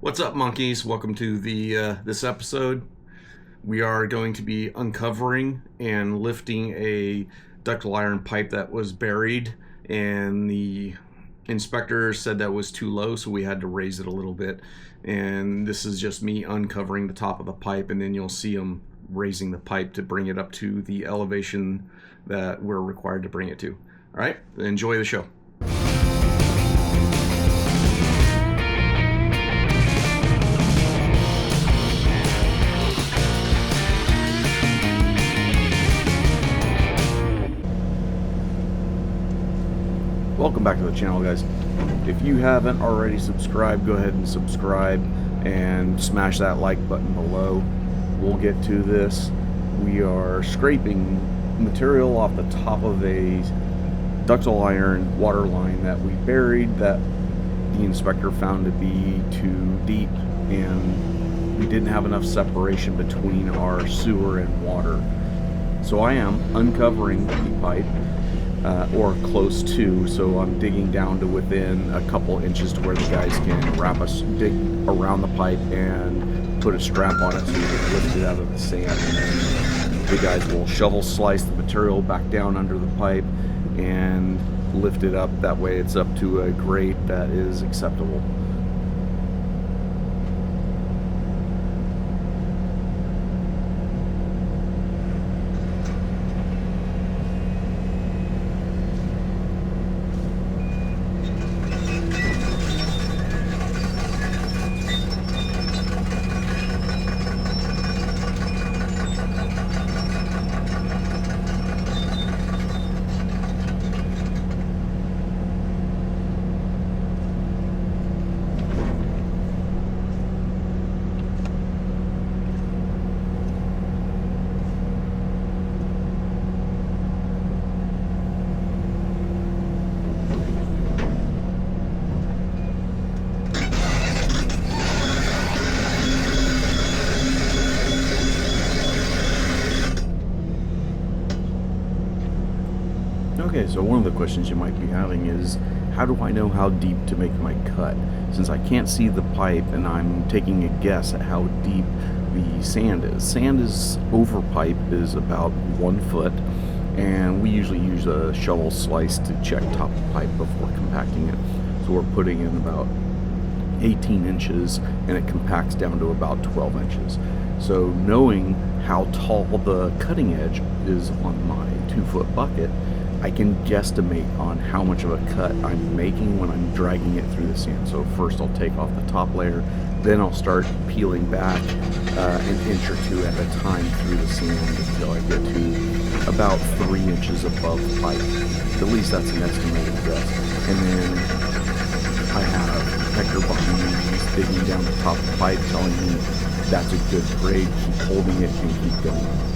What's up, monkeys? Welcome to the this episode. We are going to be uncovering and lifting a ductile iron pipe that was buried, and the inspector said that was too low, so we had to raise it a little bit. And this is just me uncovering the top of the pipe, and then you'll see them raising the pipe to bring it up to the elevation that we're required to bring it to. All right, enjoy the show. Welcome back to the channel, guys. If you haven't already subscribed, go ahead and subscribe and smash that like button below. We'll get to this. We are scraping material off the top of a ductile iron water line that we buried that the inspector found to be too deep, and we didn't have enough separation between our sewer and water. So I am uncovering the pipe. Or close to, so I'm digging down to within a couple inches to where the guys can dig around the pipe and put a strap on it so you can lift it out of the sand. And then the guys will shovel slice the material back down under the pipe and lift it up. That way it's up to a grade that is acceptable. Okay, so one of the questions you might be having is, how do I know how deep to make my cut? Since I can't see the pipe and I'm taking a guess at how deep the sand is. Sand is over pipe is about 1 foot, and we usually use a shovel slice to check top of pipe before compacting it. So we're putting in about 18 inches and it compacts down to about 12 inches. So knowing how tall the cutting edge is on my 2-foot bucket, I can guesstimate on how much of a cut I'm making when I'm dragging it through the sand. So first I'll take off the top layer, then I'll start peeling back an inch or two at a time through the sand until I get to about 3 inches above the pipe. At least that's an estimated guess. And then I have Hector behind me, he's digging down the top of the pipe telling me that's a good grade, keep holding it and keep going.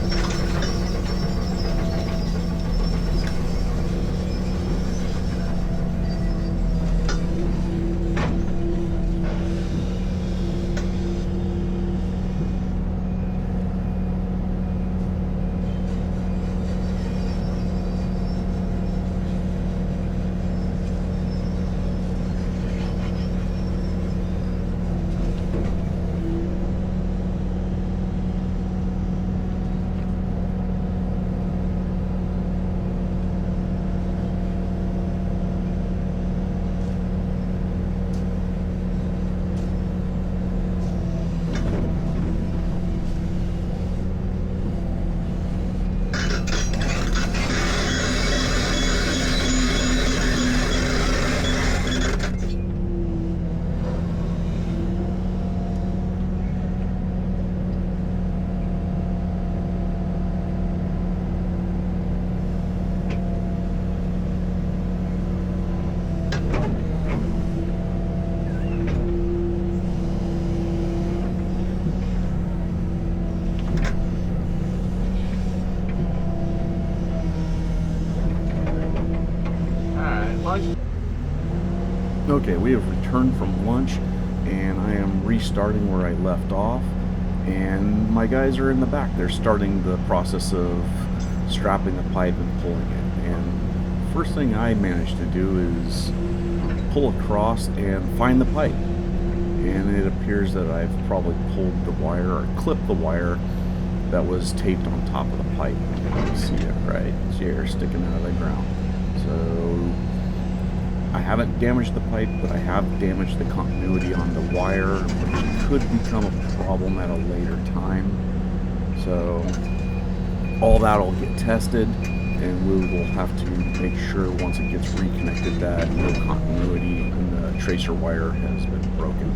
Okay, we have returned from lunch and I am restarting where I left off, and my guys are in the back. They're starting the process of strapping the pipe and pulling it. And first thing I managed to do is pull across and find the pipe, and it appears that I've probably pulled the wire or clipped the wire that was taped on top of the pipe. You can see it right here sticking out of the ground. So I haven't damaged the pipe, but I have damaged the continuity on the wire, which could become a problem at a later time. So all that will get tested, and we will have to make sure once it gets reconnected that no continuity in the tracer wire has been broken.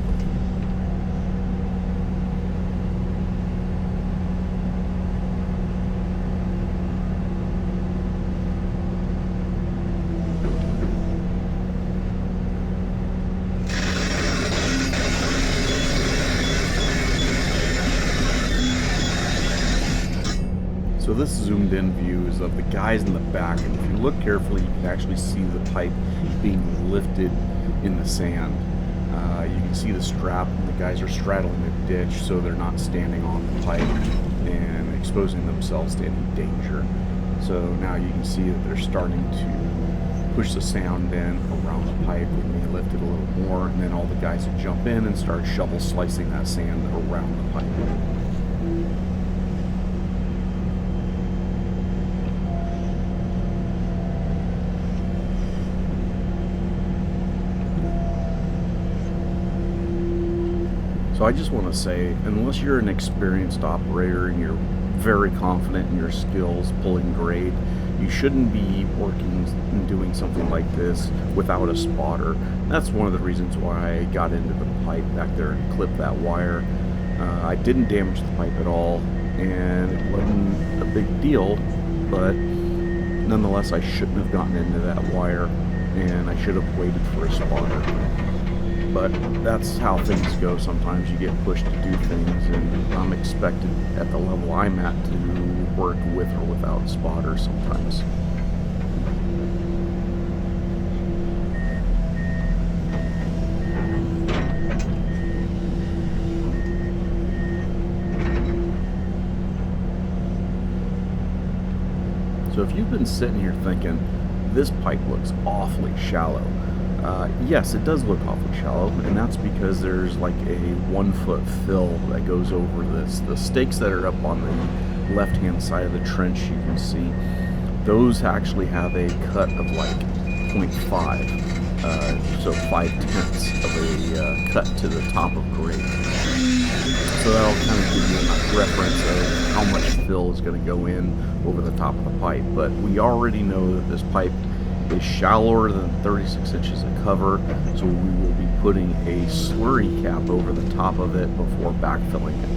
So this zoomed in view is of the guys in the back, and if you look carefully, you can actually see the pipe being lifted in the sand. You can see the strap, and the guys are straddling the ditch so they're not standing on the pipe and exposing themselves to any danger. So now you can see that they're starting to push the sand in around the pipe. They may lift it a little more, and then all the guys would jump in and start shovel slicing that sand around the pipe. So I just want to say, unless you're an experienced operator and you're very confident in your skills pulling grade, you shouldn't be working and doing something like this without a spotter. That's one of the reasons why I got into the pipe back there and clipped that wire. I didn't damage the pipe at all, and it wasn't a big deal, but nonetheless I shouldn't have gotten into that wire, and I should have waited for a spotter. But that's how things go. Sometimes you get pushed to do things, and I'm expected at the level I'm at to work with or without spotters sometimes. So if you've been sitting here thinking, this pipe looks awfully shallow, yes, it does look awfully shallow, and that's because there's like a 1 foot fill that goes over this. The stakes that are up on the left-hand side of the trench, you can see, those actually have a cut of like 0.5, so 5/10 of a cut to the top of grade. So that'll kind of give you a reference of how much fill is going to go in over the top of the pipe. But we already know that this pipe is shallower than 36 inches of cover, so we will be putting a slurry cap over the top of it before backfilling it.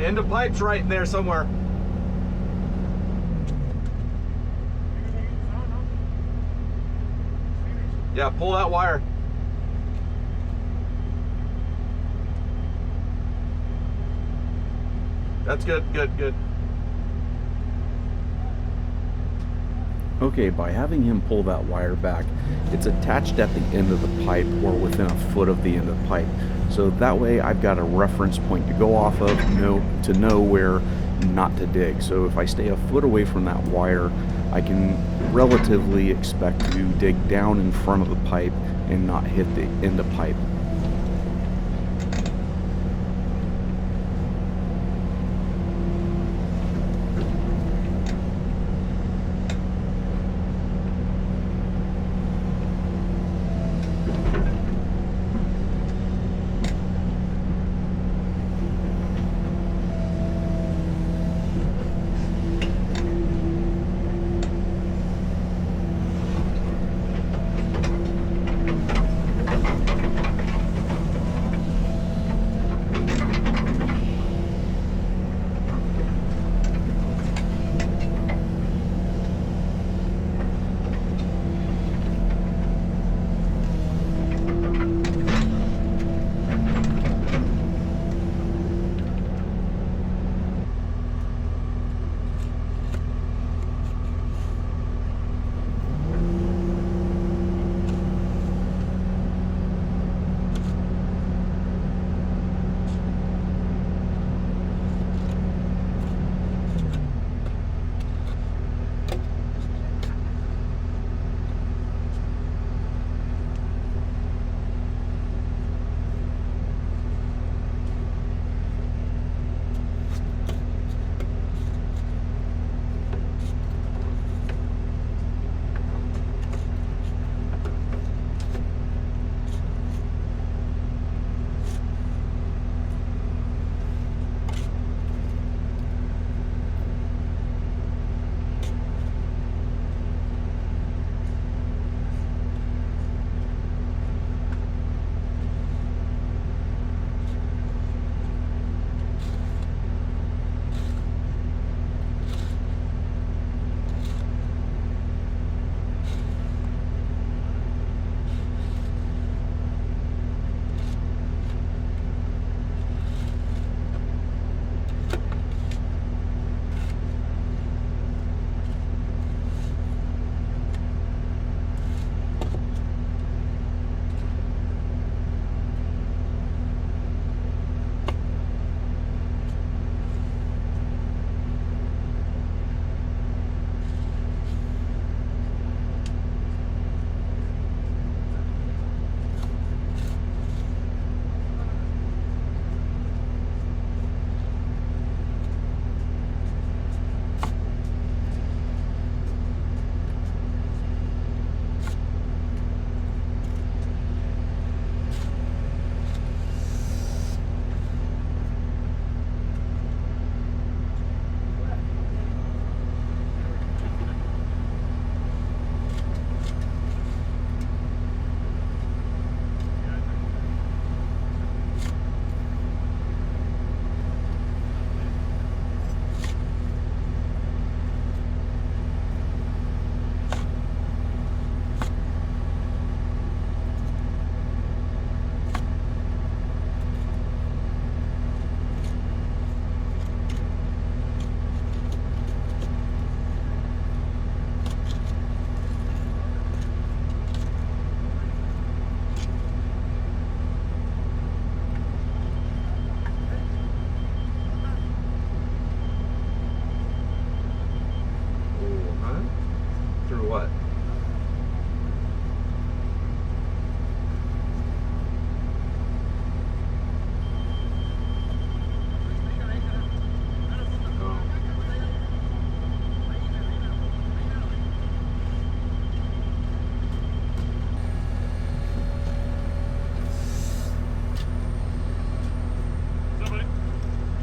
end of pipe's right in there somewhere. Yeah, pull that wire. That's good, good, good. Okay, by having him pull that wire back, it's attached at the end of the pipe or within a foot of the end of the pipe. So that way I've got a reference point to go off of, to know where not to dig. So if I stay a foot away from that wire, I can relatively expect to dig down in front of the pipe and not hit the end of pipe.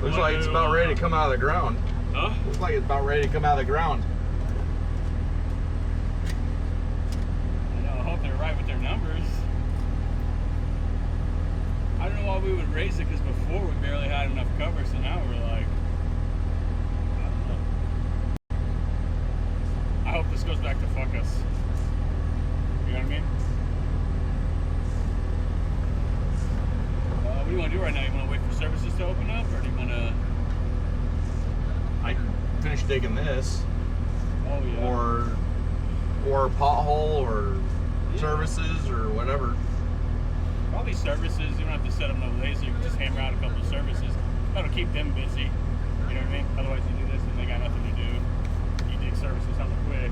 Looks like it's about ready to come out of the ground. Huh? Looks like it's about ready to come out of the ground. I know, I hope they're right with their numbers. I don't know why we would race it, because before we barely had enough cover, so now we're like, to open up, or do you want to? I can finish digging this, Oh yeah. or pothole, or Yeah. services, or whatever. Probably services. You don't have to set them no laser. You can just hammer out a couple of services. That'll keep them busy. You know what I mean? Otherwise, you do this and they got nothing to do. You dig services hella quick.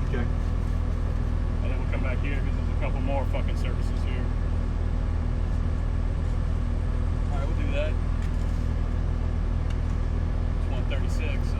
Okay. And then we'll come back here because there's a couple more fucking services here. Alright, we'll do that. It's 136, so.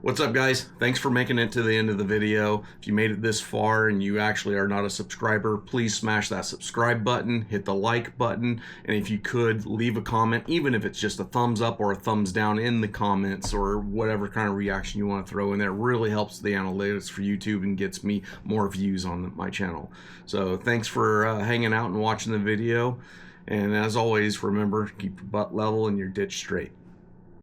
What's up, guys? Thanks for making it to the end of the video. If you made it this far and you actually are not a subscriber, please smash that subscribe button, hit the like button, and if you could, leave a comment, even if it's just a thumbs up or a thumbs down in the comments, or whatever kind of reaction you want to throw in there. It really helps the analytics for YouTube and gets me more views on my channel. So thanks for hanging out and watching the video. And as always, remember, keep your butt level and your ditch straight.